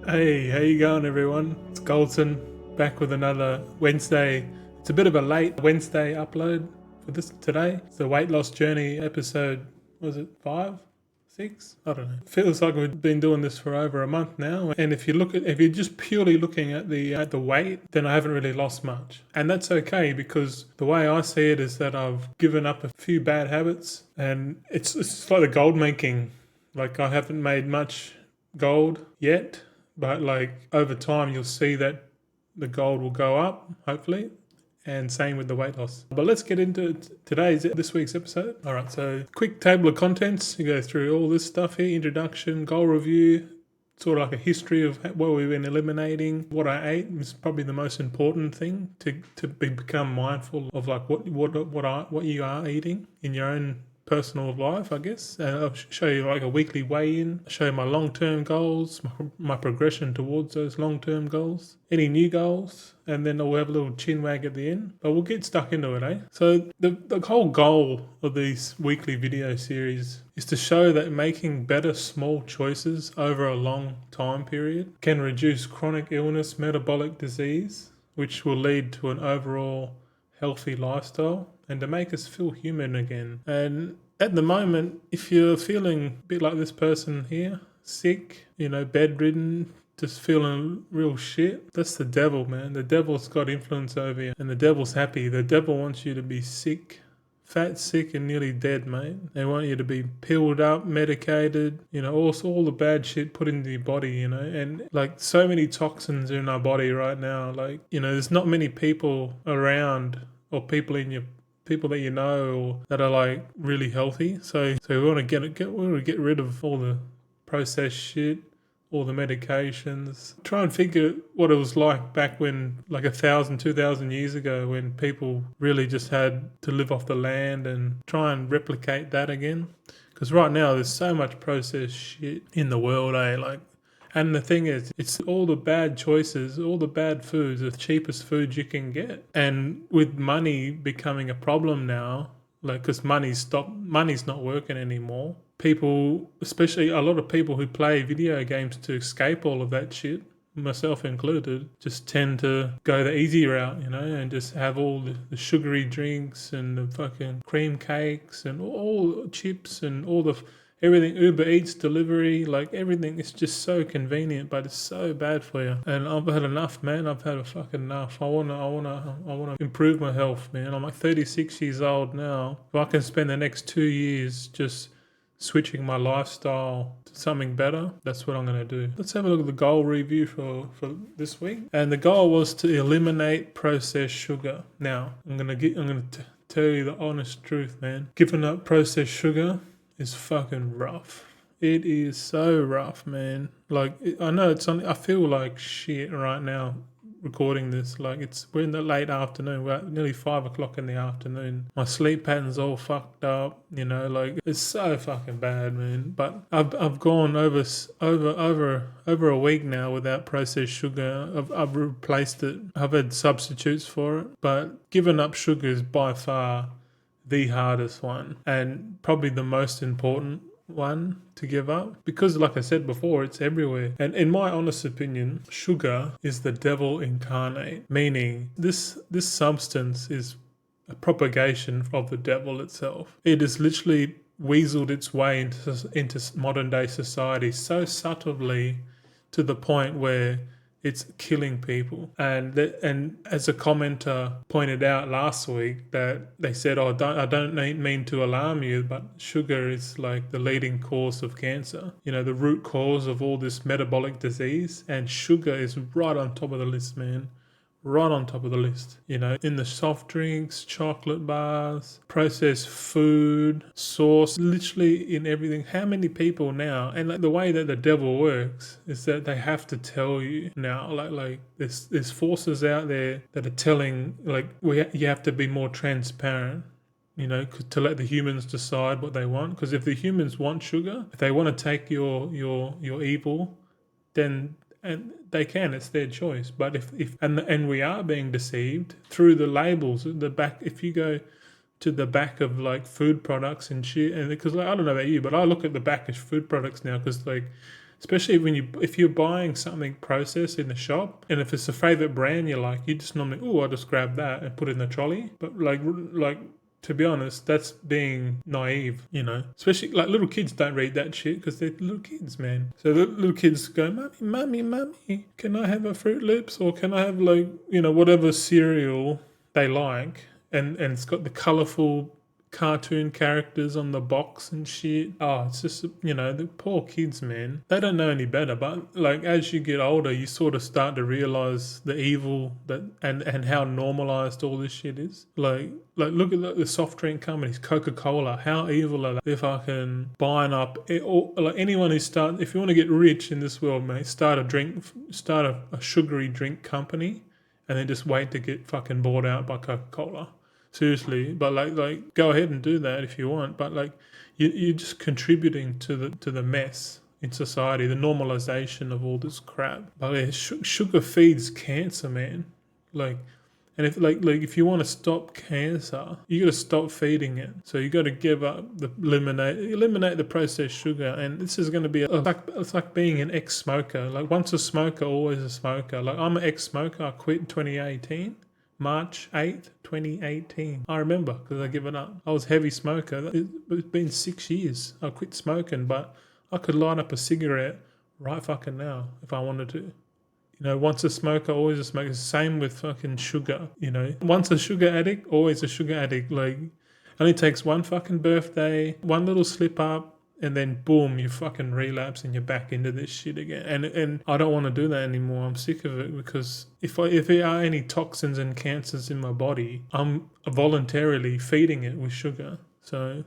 Hey, how you going, everyone? It's Goldson back with another Wednesday. It's a bit of a late Wednesday upload for this today. It's the weight loss journey episode. Was it 5, 6? I don't know. Feels like we've been doing this for over a month now. And if you're just purely looking at the weight, then I haven't really lost much, and that's okay because the way I see it is that I've given up a few bad habits, and it's like the gold making. Like I haven't made much gold yet, but like over time you'll see that the gold will go up, hopefully, and same with the weight loss. But let's get into this week's episode. All right, so quick table of contents. You go through all this stuff here: introduction, goal review, sort of like a history of what we've been eliminating, what I ate is probably the most important thing to become mindful of, like what you are eating in your own personal life, I guess. And I'll show you like a weekly weigh-in, show you my long-term goals, my progression towards those long-term goals, any new goals, and then we'll have a little chin wag at the end. But we'll get stuck into it, eh? So the whole goal of these weekly video series is to show that making better small choices over a long time period can reduce chronic illness, metabolic disease, which will lead to an overall healthy lifestyle, and to make us feel human again. And at the moment, if you're feeling a bit like this person here, sick, bedridden, just feeling real shit, that's the devil, man. The devil's got influence over you, and the devil's happy. The devil wants you to be sick, fat, sick, and nearly dead, mate. They want you to be pilled up, medicated, all the bad shit put into your body, and like so many toxins in our body right now. Like, there's not many people around or people that you know or that are like really healthy. So we want to get rid of all the processed shit, all the medications. Try and figure what it was like back when, like 1,000, 2,000 years ago, when people really just had to live off the land, and try and replicate that again. Because right now there's so much processed shit in the world, eh? And the thing is, it's all the bad choices, all the bad foods, the cheapest foods you can get. And with money becoming a problem now, like, because money's not working anymore. People, especially a lot of people who play video games to escape all of that shit, myself included, just tend to go the easy route, and just have all the sugary drinks and the fucking cream cakes and all chips and all the everything, Uber Eats, delivery, like everything is just so convenient, but it's so bad for you. And I've had enough, man. I've had a fucking enough. I wanna improve my health, man. I'm like 36 years old now. If I can spend the next 2 years just switching my lifestyle to something better, that's what I'm going to do. Let's have a look at the goal review for this week. And the goal was to eliminate processed sugar. Now, I'm going to tell you the honest truth, man. Giving up processed sugar is fucking rough. It is so rough, man. Like, I know I feel like shit right now recording this. Like, we're in the late afternoon. We're at nearly 5 o'clock in the afternoon. My sleep pattern's all fucked up, like it's so fucking bad, man. But I've gone over a week now without processed sugar. I've replaced it. I've had substitutes for it, but giving up sugar is by far the hardest one, and probably the most important one to give up, because like I said before, it's everywhere. And in my honest opinion, sugar is the devil incarnate, meaning this substance is a propagation of the devil itself. It has literally weaseled its way into modern day society so subtly, to the point where it's killing people. And as a commenter pointed out last week, that they said, I don't mean to alarm you, but sugar is like the leading cause of cancer, the root cause of all this metabolic disease, and sugar is right on top of the list, man. Right on top of the list, in the soft drinks, chocolate bars, processed food, sauce, literally in everything. How many people now, and like the way that the devil works is that they have to tell you now, like there's forces out there that are telling, like, you have to be more transparent, to let the humans decide what they want. Because if the humans want sugar, if they want to take your evil, then and they can, it's their choice. But if we are being deceived through the labels at the back. If you go to the back of like food products and shit, and because, like, I don't know about you, but I look at the back of food products now, because like especially if you're buying something processed in the shop, and if it's a favorite brand you like, you just normally, I'll just grab that and put it in the trolley. But like to be honest, that's being naive, Especially like little kids don't read that shit because they're little kids, man. So the little kids go, Mummy, can I have a Fruit Loops, or can I have whatever cereal they like, and it's got the colourful cartoon characters on the box and shit. Oh, it's just, the poor kids, man. They don't know any better. But like as you get older, you sort of start to realize the evil and how normalized all this shit is. Like look at the soft drink companies, Coca-Cola. How evil are they? They're fucking buying up like anyone if you want to get rich in this world, mate, start a sugary drink company, and then just wait to get fucking bought out by Coca-Cola. Seriously, but like go ahead and do that if you want, but like you're just contributing to the mess in society, the normalization of all this crap. But yeah, sugar feeds cancer, man. Like, and if you want to stop cancer, you got to stop feeding it. So you got to give up eliminate the processed sugar. And this is going to be it's like being an ex-smoker. Like once a smoker, always a smoker. Like I'm an ex-smoker. I quit in 2018. March 8th, 2018. I remember because I given up. I was a heavy smoker. It's been 6 years. I quit smoking, but I could light up a cigarette right fucking now if I wanted to. Once a smoker, always a smoker. Same with fucking sugar, Once a sugar addict, always a sugar addict. Like, only takes one fucking birthday, one little slip up, and then boom, you fucking relapse and you're back into this shit again. And I don't want to do that anymore. I'm sick of it because if there are any toxins and cancers in my body, I'm voluntarily feeding it with sugar. So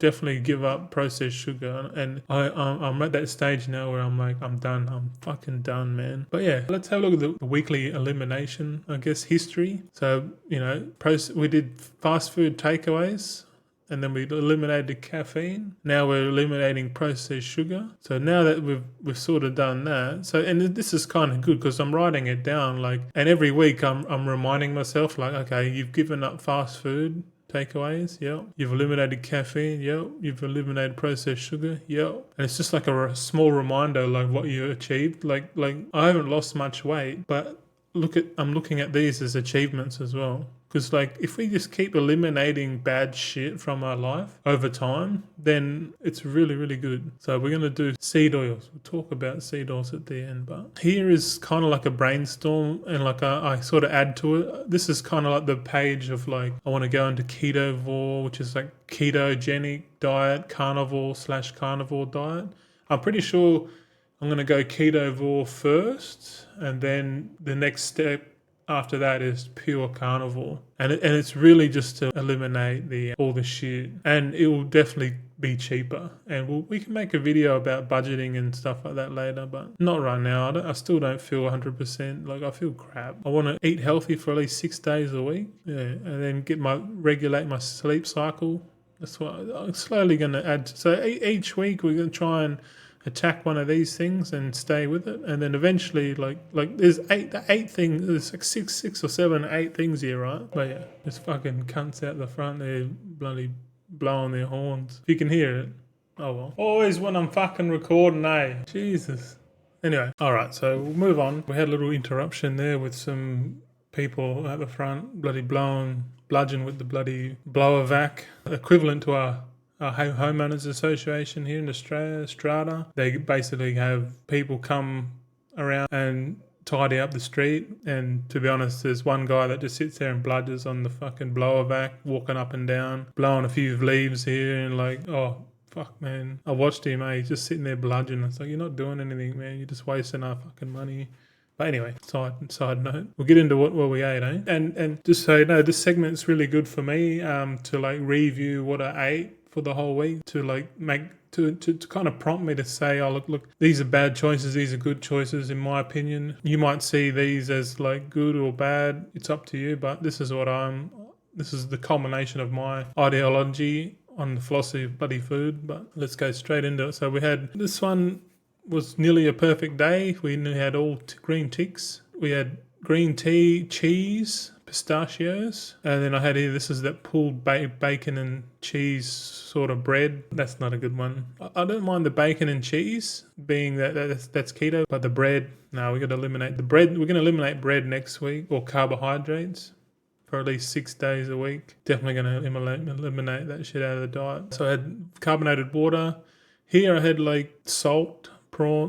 definitely give up processed sugar. And I'm at that stage now where I'm like, I'm done. I'm fucking done, man. But yeah, let's have a look at the weekly elimination, I guess, history. So, we did fast food takeaways. And then we eliminated caffeine. Now we're eliminating processed sugar. So now that we've sort of done that, and this is kind of good because I'm writing it down. And every week I'm reminding myself, okay, you've given up fast food takeaways, You've eliminated caffeine, You've eliminated processed sugar, And it's just like a small reminder, like what you achieved. Like I haven't lost much weight, but I'm looking at these as achievements as well. Because if we just keep eliminating bad shit from our life over time, then it's really, really good. So we're going to do seed oils. We'll talk about seed oils at the end. But here is kind of like a brainstorm, and I sort of add to it. This is kind of like the page of I want to go into ketovore, which is like ketogenic diet, carnivore/carnivore diet. I'm pretty sure I'm going to go ketovore first, and then the next step after that is pure carnivore, and it's really just to eliminate all the shit, and it will definitely be cheaper, and we can make a video about budgeting and stuff like that later, but not right now. I still don't feel 100%. I feel crap. I want to eat healthy for at least 6 days a week, and then regulate my sleep cycle. That's what I'm slowly going to add. So each week we're going to try and attack one of these things and stay with it, and then eventually there's eight things. There's like six or seven, 8 things here, right? But yeah, there's fucking cunts out the front there bloody blowing their horns. If you can hear it, oh well. Always when I'm fucking recording, Jesus. Anyway, all right, so we'll move on. We had a little interruption there with some people at the front bloody bludgeon with the bloody blower vac, equivalent to our homeowners association here in Australia, Strata. They basically have people come around and tidy up the street, and to be honest, there's one guy that just sits there and bludgers on the fucking blower vac, walking up and down, blowing a few leaves here, and oh fuck, man. I watched him, he's just sitting there bludgeoning. It's like, you're not doing anything, man. You're just wasting our fucking money. But anyway, side note, we'll get into what we ate, eh? And just so you know, this segment's really good for me to review what I ate for the whole week, to kind of prompt me to say, oh look, these are bad choices, these are good choices in my opinion. You might see these as good or bad, it's up to you, but this is the culmination of my ideology on the philosophy of bloody food. But let's go straight into it. So this one was nearly a perfect day. We had all green ticks. We had green tea, cheese, pistachios. And then I had here, this is that pulled bacon and cheese sort of bread. That's not a good one. I don't mind the bacon and cheese being that's keto, but the bread, no, we got to eliminate the bread. We're going to eliminate bread next week, or carbohydrates, for at least 6 days a week. Definitely going to eliminate that shit out of the diet. So I had carbonated water. Here I had like salt,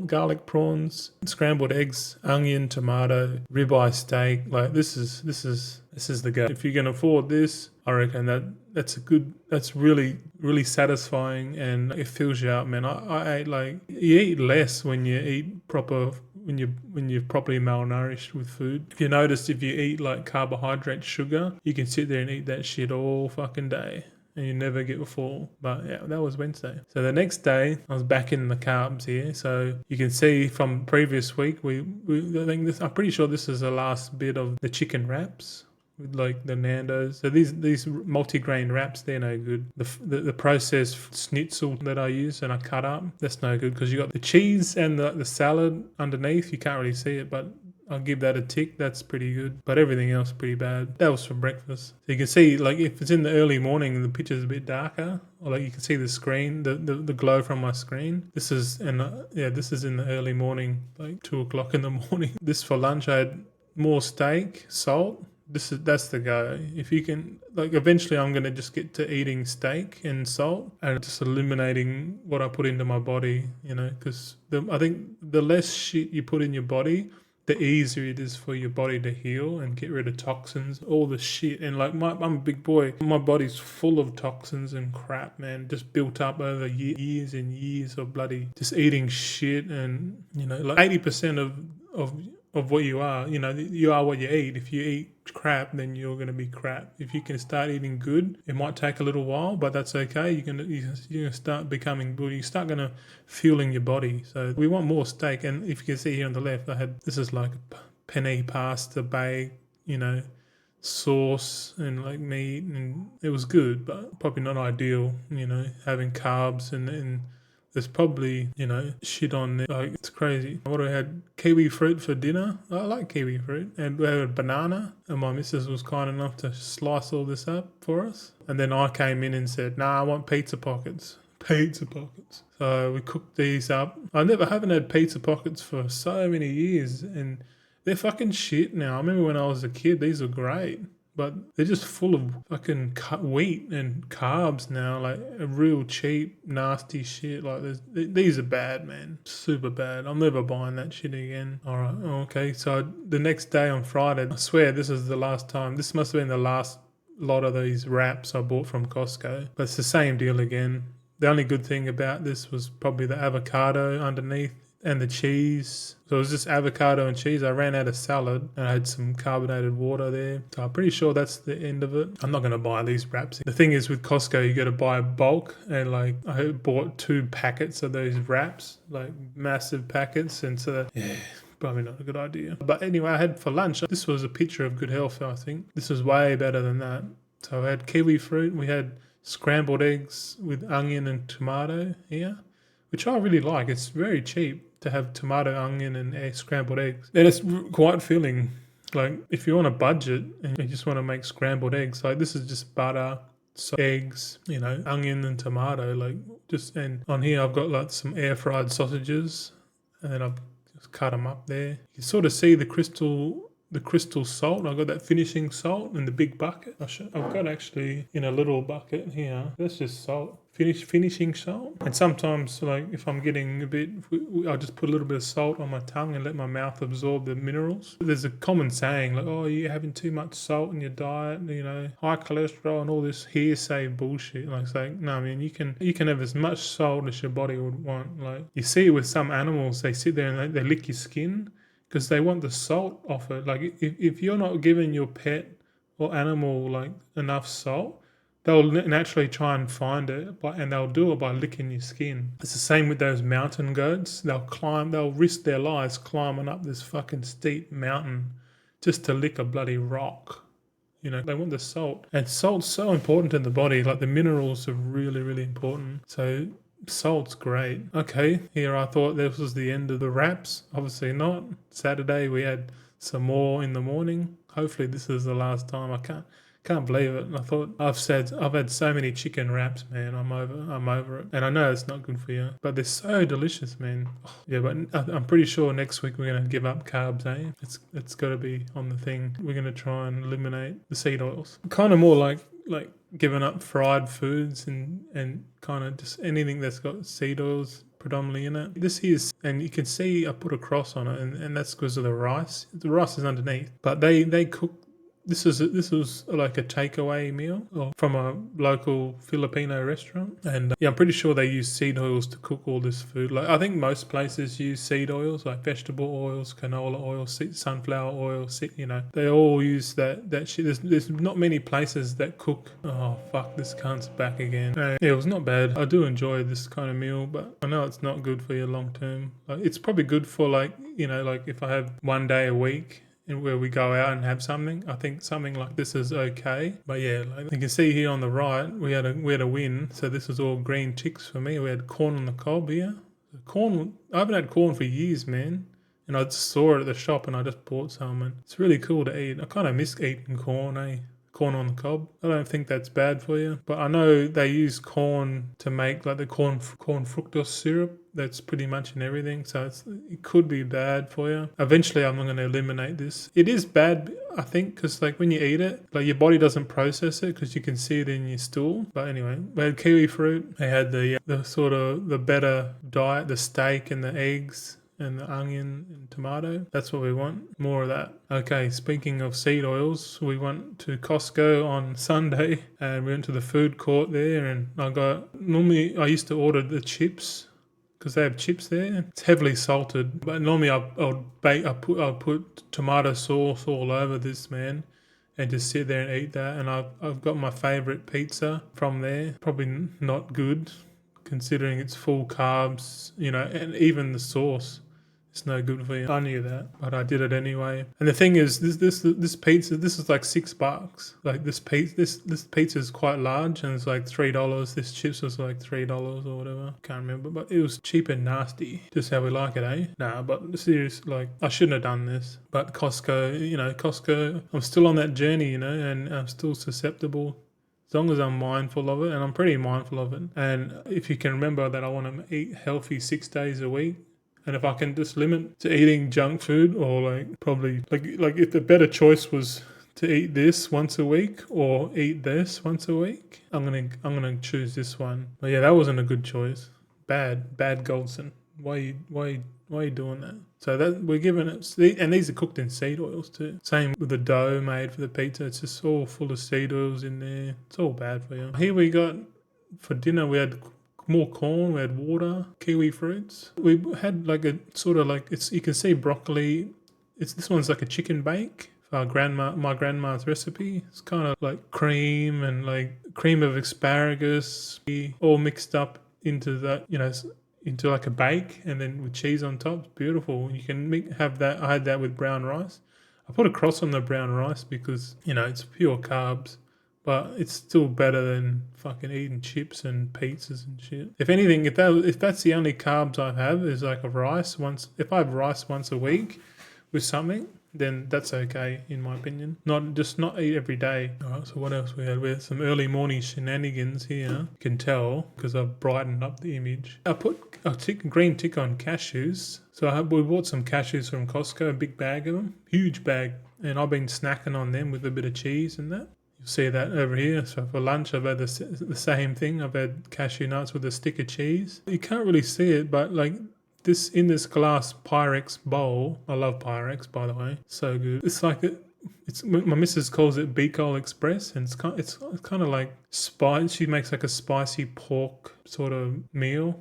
garlic prawns, scrambled eggs, onion, tomato, ribeye steak. Like this is the go. If you can afford this, I reckon that's really, really satisfying, and it fills you up, man. I ate like, you eat less when you eat proper, when you're properly malnourished with food. If you notice, if you eat like carbohydrate, sugar, you can sit there and eat that shit all fucking day and you never get full. But yeah, that was Wednesday. So the next day, I was back in the carbs here. So you can see from previous week, I'm pretty sure this is the last bit of the chicken wraps with like the Nando's. So these multi-grain wraps, they're no good. The processed schnitzel that I use and I cut up, that's no good, because you got the cheese and the salad underneath. You can't really see it, but I'll give that a tick. That's pretty good. But everything else pretty bad. That was for breakfast. So you can see, like, if it's in the early morning, the picture's a bit darker. Or like you can see the screen, the glow from my screen. This is in the early morning, like 2 o'clock in the morning. This for lunch, I had more steak, salt. That's the go. If you can, like, eventually I'm gonna just get to eating steak and salt and just eliminating what I put into my body, because I think the less shit you put in your body, the easier it is for your body to heal and get rid of toxins, all the shit. And like, I'm a big boy. My body's full of toxins and crap, man, just built up over years and years of bloody just eating shit. And, like 80% of what you are, you are what you eat. If you eat crap, then you're going to be crap. If you can start eating good, it might take a little while, but that's okay. You're going to start becoming good. You start going to fueling your body. So we want more steak. And if you can see here on the left, this is like a penne pasta bag, sauce and like meat, and it was good, but probably not ideal, having carbs and there's probably, shit on there. Like, it's crazy. What I had, kiwi fruit for dinner. I like kiwi fruit. And we had a banana. And my missus was kind enough to slice all this up for us. And then I came in and said, I want pizza pockets. Pizza pockets. So we cooked these up. I haven't had pizza pockets for so many years. And they're fucking shit now. I remember when I was a kid, these were great. But they're just full of fucking wheat and carbs now, like a real cheap, nasty shit. Like these are bad, man. Super bad. I'm never buying that shit again. All right, okay. So the next day on Friday, I swear this is the last time. This must have been the last lot of these wraps I bought from Costco. But it's the same deal again. The only good thing about this was probably the avocado underneath and the cheese. So it was just avocado and cheese. I ran out of salad and I had some carbonated water there. So I'm pretty sure that's the end of it. I'm not going to buy these wraps. The thing is with Costco, you got to buy bulk, and like I bought 2 packets of those wraps, like massive packets, and so probably not a good idea. But anyway, I had for lunch, this was a picture of good health, I think. This was way better than that. So I had kiwi fruit. We had scrambled eggs with onion and tomato here, which I really like. It's very cheap to have tomato, onion, and scrambled eggs. And it's quite filling. Like, if you're on a budget and you just want to make scrambled eggs, like this is just butter, eggs, onion and tomato. And on here I've got like some air fried sausages, and then I've just cut them up there. You can sort of see the crystal salt. I've got that finishing salt in the big bucket. I've got actually in a little bucket here. That's just salt. Finishing salt. And sometimes, like, if I'm getting a bit, I'll just put a little bit of salt on my tongue and let my mouth absorb the minerals. There's a common saying, like, oh, you're having too much salt in your diet, high cholesterol and all this hearsay bullshit. Like, saying, no, I mean, you can have as much salt as your body would want. Like, you see with some animals, they sit there and they lick your skin because they want the salt off it. Like, if you're not giving your pet or animal, like, enough salt, they'll naturally try and find it, and they'll do it by licking your skin. It's the same with those mountain goats. They'll risk their lives climbing up this fucking steep mountain just to lick a bloody rock. They want the salt. And salt's so important in the body. Like, the minerals are really, really important. So salt's great. Okay, here I thought this was the end of the wraps. Obviously not. Saturday we had some more in the morning. hopefully this is the last time. I can't believe it. And I thought I've had so many chicken wraps, man. I'm over it. And I know it's not good for you, but they're so delicious, man. Oh, yeah, but I'm pretty sure next week we're gonna give up carbs, eh? It's got to be on the thing. We're gonna try and eliminate the seed oils. Kind of more like giving up fried foods and kind of just anything that's got seed oils predominantly in it. This is, and you can see I put a cross on it, and that's because of the rice. The rice is underneath, but they cook. This was like a takeaway meal from a local Filipino restaurant, and yeah, I'm pretty sure they use seed oils to cook all this food. Like I think most places use seed oils, like vegetable oils, canola oil, sunflower oil. They all use that shit. There's not many places that cook. Oh fuck, this cunt's back again. Yeah, it was not bad. I do enjoy this kind of meal, but I know it's not good for you long term. It's probably good for like if I have one day a week and where we go out and have something. I think something like this is okay. But yeah, like you can see here on the right, we had a win. So this is all green ticks for me. We had corn on the cob here. I haven't had corn for years, man. And I just saw it at the shop and I just bought some, and it's really cool to eat. I kind of miss eating corn, eh? Corn on the cob. I don't think that's bad for you, but I know they use corn to make like the corn fructose syrup. That's pretty much in everything, so it could be bad for you. Eventually, I'm not going to eliminate this. It is bad, I think, because like when you eat it, like your body doesn't process it because you can see it in your stool. But anyway, we had kiwi fruit. They had the sort of the better diet, the steak and the eggs and the onion and tomato. That's what we want. More of that. Okay, speaking of seed oils, we went to Costco on Sunday and we went to the food court there, and normally I used to order the chips because they have chips there. It's heavily salted, but normally I'll put tomato sauce all over this, man, and just sit there and eat that. And I've got my favorite pizza from there. Probably not good considering it's full carbs, and even the sauce. It's no good for you. I knew that, but I did it anyway. And the thing is, this pizza, this is like $6. Like this pizza is quite large, and it's like $3. This chips was like $3 or whatever. Can't remember, but it was cheap and nasty. Just how we like it, eh? Nah, but serious, like I shouldn't have done this. But Costco, I'm still on that journey, and I'm still susceptible. As long as I'm mindful of it, and I'm pretty mindful of it. And if you can remember that I want to eat healthy 6 days a week, and if I can just limit to eating junk food, or like probably like if the better choice was to eat this once a week or eat this once a week, I'm gonna choose this one. But yeah, that wasn't a good choice. Bad Goldson. Why are you doing that? So that we're giving it, and these are cooked in seed oils too. Same with the dough made for the pizza. It's just all full of seed oils in there. It's all bad for you. Here we got, for dinner, we had more corn, we had water, kiwi fruits. We had like a sort of like, you can see broccoli. This one's like a chicken bake. My grandma's recipe. It's kind of like cream and like cream of asparagus, all mixed up into that, into like a bake, and then with cheese on top. It's beautiful. You can have that. I had that with brown rice. I put a cross on the brown rice because, it's pure carbs, but it's still better than fucking eating chips and pizzas and shit. If anything, if that's the only carbs I have is like a rice if I have rice once a week with something, then that's okay in my opinion. Not eat every day. All right, so what else we had? We had some early morning shenanigans here. You can tell because I've brightened up the image. I put a green tick on cashews. So we bought some cashews from Costco, a big bag of them, huge bag, and I've been snacking on them with a bit of cheese and that. You'll see that over here. So for lunch, I've had the same thing. I've had cashew nuts with a stick of cheese. You can't really see it, but like this in this glass Pyrex bowl. I love Pyrex, by the way. So good. It's like my missus calls it Bicol Express, and it's kind of like spice. She makes like a spicy pork sort of meal,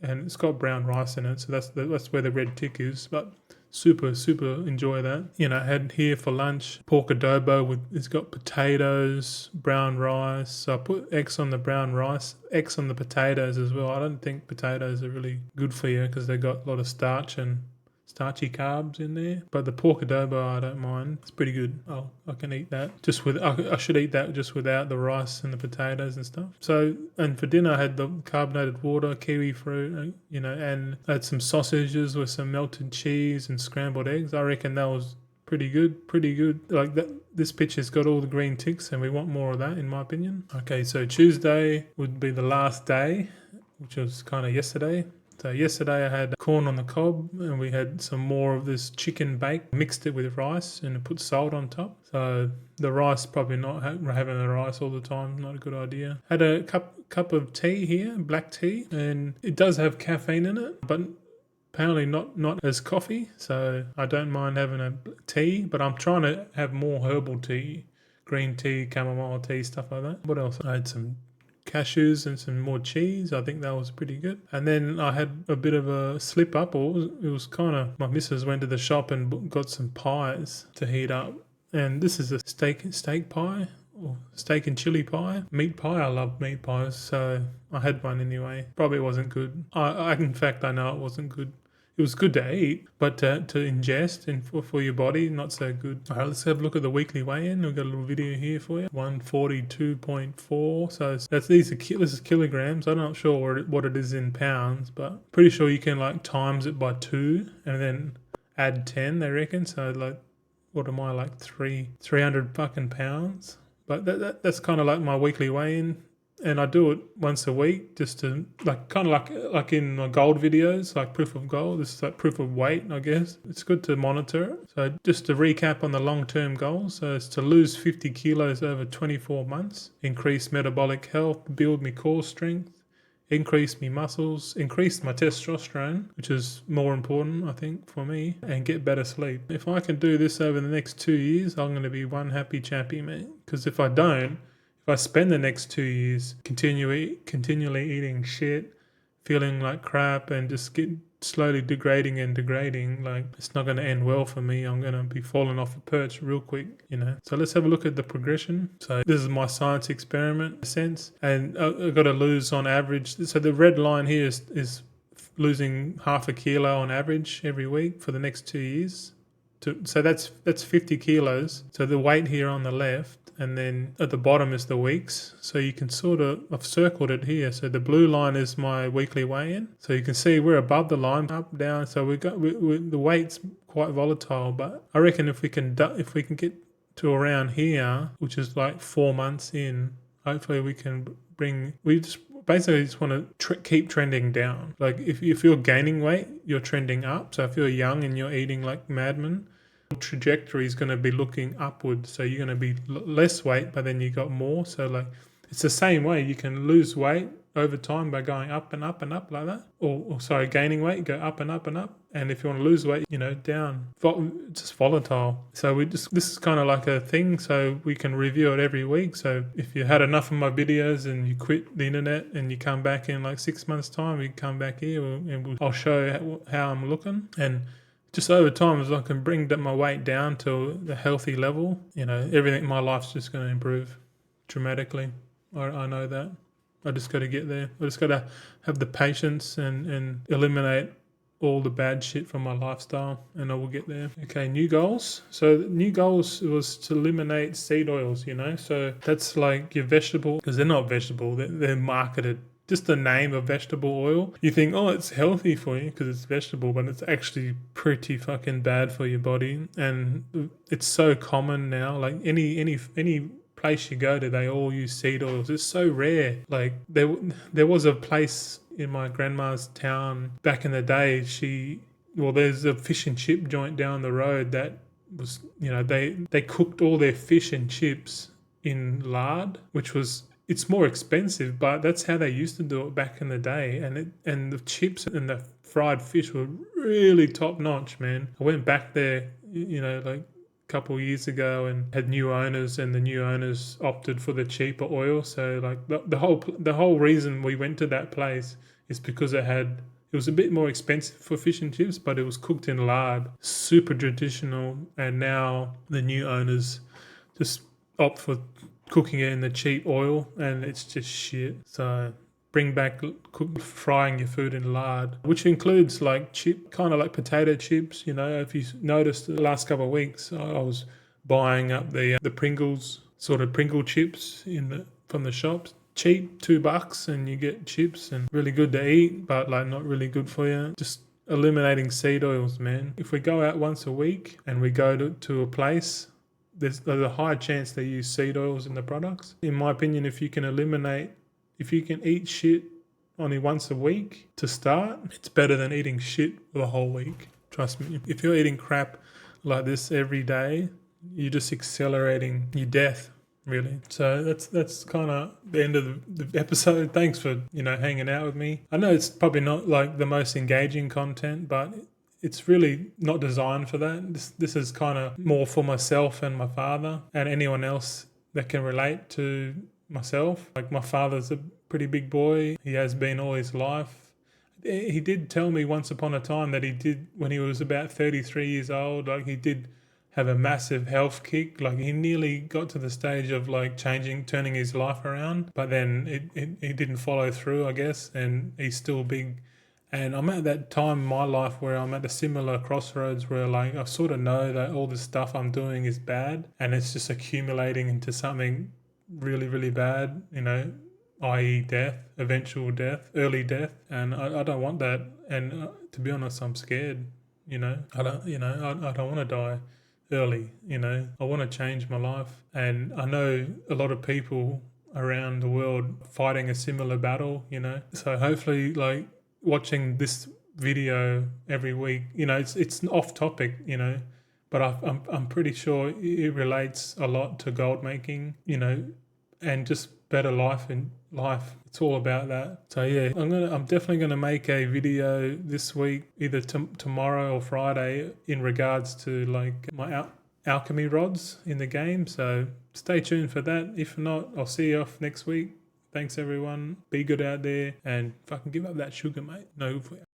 and it's got brown rice in it. So that's where the red tick is, but. Super enjoy that. I had here for lunch pork adobo it's got potatoes, brown rice. So I put X on the brown rice, X on the potatoes as well. I don't think potatoes are really good for you because they've got a lot of starch and starchy carbs in there. But the pork adobo, I don't mind. It's pretty good. I can eat that. I should eat that just without the rice and the potatoes and stuff. So, and for dinner, I had the carbonated water, kiwi fruit, and I had some sausages with some melted cheese and scrambled eggs. I reckon that was Pretty good. Like that, this picture's got all the green ticks, and we want more of that, in my opinion. Okay, so Tuesday would be the last day, which was kind of yesterday. So yesterday I had corn on the cob, and we had some more of this chicken bake, mixed it with rice and put salt on top. So the rice, probably not having the rice all the time, not a good idea. Had a cup of tea here, black tea, and it does have caffeine in it, but apparently not as coffee. So I don't mind having a tea, but I'm trying to have more herbal tea, green tea, chamomile tea, stuff like that. What else? I had some cashews and some more cheese. I think that was pretty good. And then I had a bit of a slip up, or it was kind of, my missus went to the shop and got some pies to heat up. And this is a steak pie, or steak and chili pie. Meat pie, I love meat pies, so I had one anyway. Probably wasn't good. In fact, I know it wasn't good. It was good to eat, but to ingest and for your body, not so good. All right, let's have a look at the weekly weigh-in. We've got a little video here for you. 142.4. So this is kilograms. I'm not sure what it is in pounds, but pretty sure you can like times it by 2 and then add 10, they reckon. So like, what am I, like 300 fucking pounds? But that's kind of like my weekly weigh-in. And I do it once a week, just to like in my gold videos, like proof of gold. This is like proof of weight, I guess. It's good to monitor it. So just to recap on the long-term goals, so it's to lose 50 kilos over 24 months, increase metabolic health, build me core strength, increase me muscles, increase my testosterone, which is more important, I think, for me, and get better sleep. If I can do this over the next 2 years, I'm going to be one happy chappy, man. Because if I don't, if I spend the next 2 years continually eating shit, feeling like crap, and just get slowly degrading, like, it's not going to end well for me. I'm going to be falling off a perch real quick, you know. So let's have a look at the progression. So this is my science experiment, in a sense, and I've got to lose on average. So the red line here is losing half a kilo on average every week for the next 2 years. So that's 50 kilos. So the weight here on the left, and then at the bottom is the weeks. So you can I've circled it here. So the blue line is my weekly weigh-in. So you can see we're above the line, up, down. So the weight's quite volatile, but I reckon if we can get to around here, which is like 4 months in, hopefully we can we just want to keep trending down. Like if you're gaining weight, you're trending up. So if you're young and you're eating like madmen, trajectory is going to be looking upward. So you're going to be less weight, but then you got more. So like it's the same way. You can lose weight over time by going up and up and up like that, or gaining weight, go up and up and up. And if you want to lose weight, down. Just volatile. So this is kind of like a thing. So we can review it every week. So if you had enough of my videos and you quit the internet and you come back in like 6 months time, you come back here and I'll show how I'm looking. And just over time, as I can bring my weight down to the healthy level, everything in my life's just going to improve dramatically. I know that. I just got to get there. I just got to have the patience and eliminate all the bad shit from my lifestyle, and I will get there. Okay, new goals. So new goals was to eliminate seed oils, So that's like your vegetable, because they're not vegetable. They're marketed. Just the name of vegetable oil, you think, oh, it's healthy for you because it's vegetable, but it's actually pretty fucking bad for your body. And it's so common now. Like any place you go to, they all use seed oils. It's so rare. Like there was a place in my grandma's town back in the day. There's a fish and chip joint down the road that was, they cooked all their fish and chips in lard, which was, it's more expensive, but that's how they used to do it back in the day. And the chips and the fried fish were really top notch, man. I went back there, like a couple of years ago, and had new owners, and the new owners opted for the cheaper oil. So like the whole reason we went to that place is because it was a bit more expensive for fish and chips, but it was cooked in lard, super traditional. And now the new owners just opt for cooking it in the cheap oil, and it's just shit. So bring back frying your food in lard, which includes like kind of like potato chips. If you noticed the last couple of weeks, I was buying up the Pringles, sort of Pringle chips from the shops. Cheap, $2, and you get chips, and really good to eat, but like not really good for you. Just eliminating seed oils, man. If we go out once a week and we go to a place, there's a high chance they use seed oils in the products. In my opinion, if you can eat shit only once a week to start, it's better than eating shit for the whole week. Trust me. If you're eating crap like this every day, you're just accelerating your death, really. So that's kind of the end of the episode. Thanks for, hanging out with me. I know it's probably not like the most engaging content, but it's really not designed for that. This is kind of more for myself and my father and anyone else that can relate to myself. Like, my father's a pretty big boy. He has been all his life. He did tell me once upon a time that he did, when he was about 33 years old, like, he did have a massive health kick. Like, he nearly got to the stage of like turning his life around, but then he didn't follow through, I guess, and he's still big. And I'm at that time in my life where I'm at a similar crossroads where, like, I sort of know that all the stuff I'm doing is bad and it's just accumulating into something really, really bad, i.e. death, eventual death, early death. And I don't want that. And to be honest, I'm scared, I don't want to die early, I want to change my life. And I know a lot of people around the world fighting a similar battle, So hopefully, like, watching this video every week, it's off topic, but I'm pretty sure it relates a lot to gold making, and just better life in life. It's all about that. So yeah, I'm definitely gonna make a video this week, either tomorrow or Friday, in regards to like my alchemy rods in the game. So stay tuned for that. If not, I'll see you off next week. Thanks everyone. Be good out there and fucking give up that sugar, mate. No.